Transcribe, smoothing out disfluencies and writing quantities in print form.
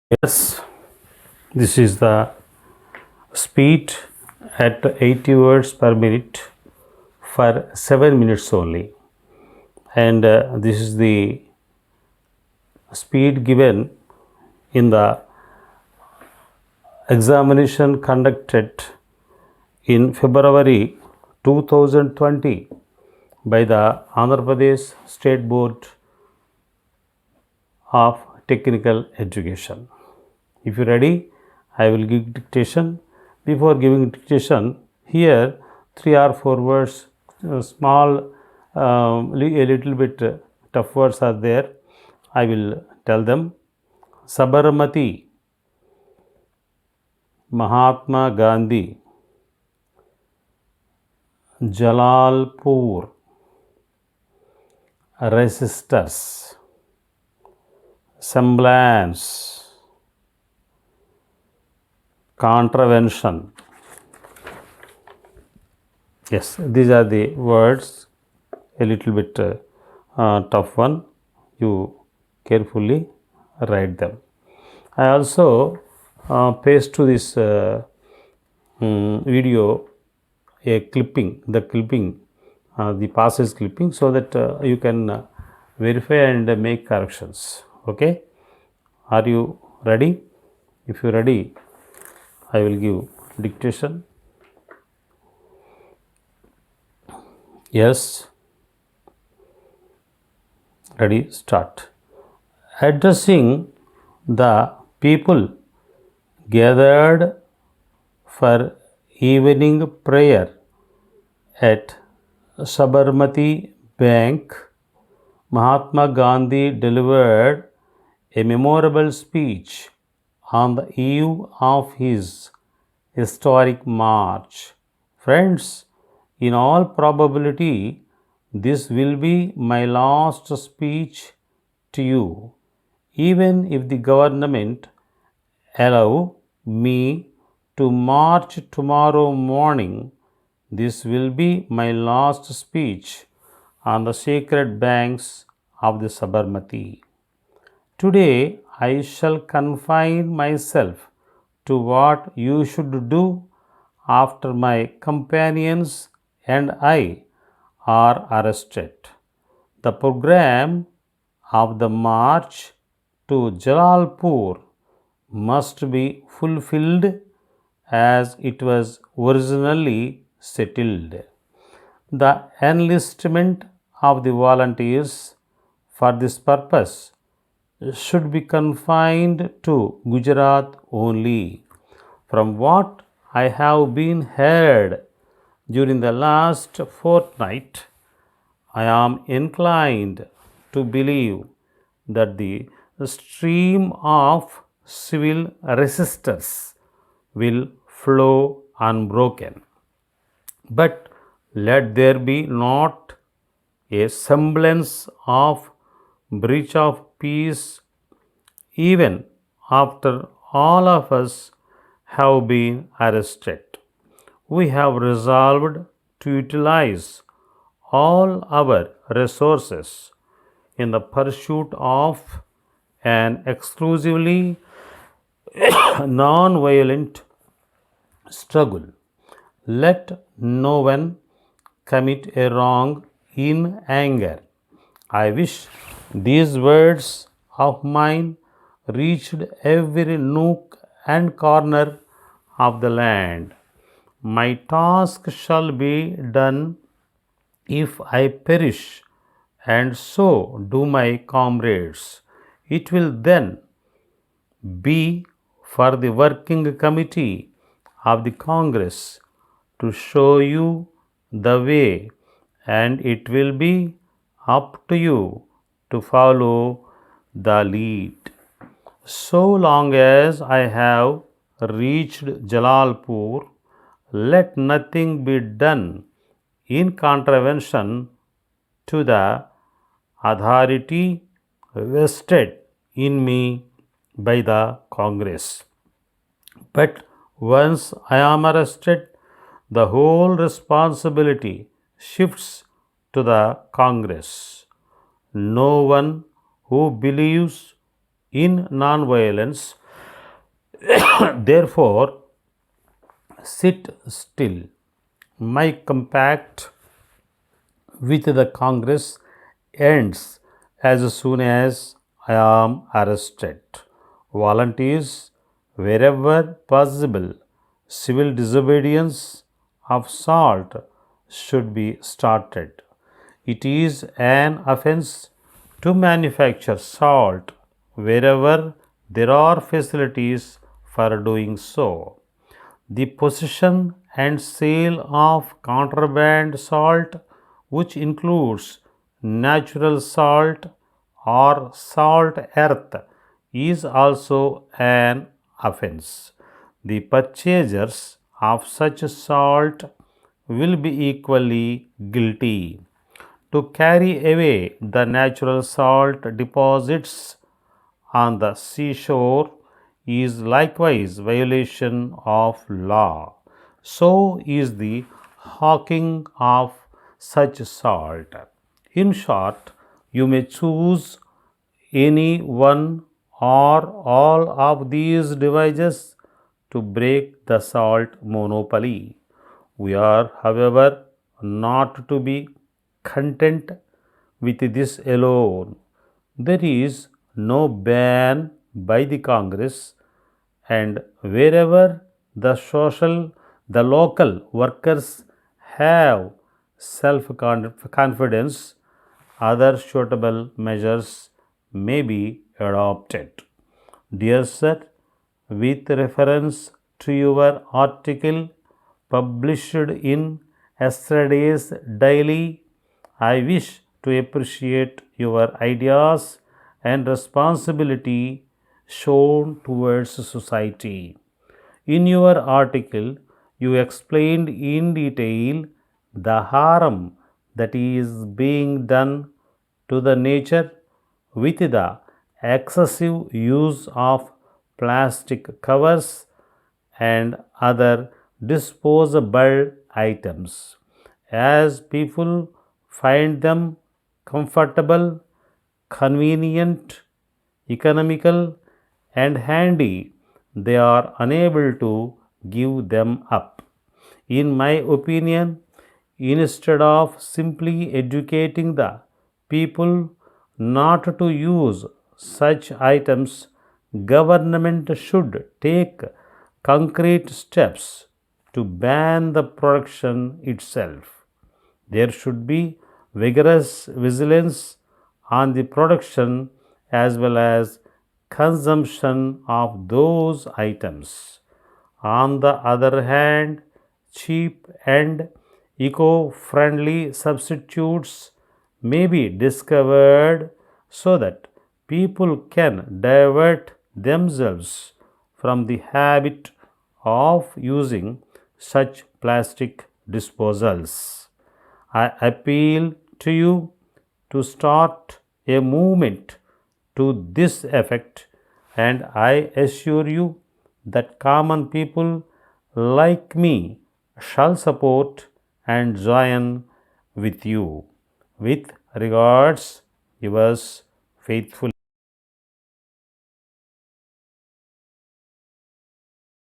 Yes, this is the speed at 80 words per minute for 7 minutes only, and this is the speed given in the examination conducted in February 2020 by the Andhra Pradesh State Board of Technical Education. If you're ready, I will give dictation. Before giving dictation, here 3 or 4 words, small, a little bit tough words are there. I will tell them. Sabarmati, Mahatma Gandhi, Jalalpur, resistors, semblance, contravention. Yes, these are the words, a little bit tough one. You carefully write them. I also paste to this video a clipping, the passage clipping, so that you can verify and make corrections. Okay, are you ready? If you are ready, I will give dictation. Yes, ready, start. Addressing the people gathered for evening prayer at Sabarmati Bank, Mahatma Gandhi delivered a memorable speech on the eve of his historic march. Friends, in all probability, this will be my last speech to you, even if the government allow me to march tomorrow morning. This will be my last speech on the sacred banks of the Sabarmati. Today I shall confine myself to what you should do after my companions and I are arrested. The program of the march to Jalalpur must be fulfilled as it was originally settled. The enlistment of the volunteers for this purpose should be confined to Gujarat only. From what I have been heard during the last fortnight, I am inclined to believe that the stream of civil resistors will flow unbroken. But let there be not a semblance of breach of peace even after all of us have been arrested. We have resolved to utilize all our resources in the pursuit of an exclusively non-violent struggle. Let no one commit a wrong in anger. I wish these words of mine reached every nook and corner of the land. My task shall be done if I perish, and so do my comrades. It will then be for the working committee of the Congress to show you the way, and it will be up to you to follow the lead. So long as I have reached Jalalpur, let nothing be done in contravention to the authority vested in me by the Congress. But once I am arrested, the whole responsibility shifts to the Congress. No one who believes in nonviolence Therefore, sit still. My compact with the Congress ends as soon as I am arrested. Volunteers, wherever possible, civil disobedience of salt should be started. It is an offense to manufacture salt wherever there are facilities for doing so. The possession and sale of contraband salt, which includes natural salt or salt earth, is also an offense. The purchasers of such salt will be equally guilty. To carry away the natural salt deposits on the seashore is likewise violation of law. So is the hawking of such salt. In short, you may choose any one or all of these devices to break the salt monopoly. We are, however, not to be content with this alone. There is no ban by the Congress, and wherever the local workers have self confidence, other suitable measures may be adopted. Dear Sir, with reference to your article published in yesterday's daily, I wish to appreciate your ideas and responsibility shown towards society. In your article, you explained in detail the harm that is being done to the nature with the excessive use of plastic covers and other disposable items. As people find them comfortable, convenient, economical, and handy, they are unable to give them up. In my opinion, instead of simply educating the people not to use such items, government should take concrete steps to ban the production itself. There should be vigorous vigilance on the production as well as consumption of those items. On the other hand, cheap and eco friendly substitutes may be discovered so that people can divert themselves from the habit of using such plastic disposals. I appeal to you to start a movement to this effect, and I assure you that common people like me shall support and join with you. With regards, yours faithfully.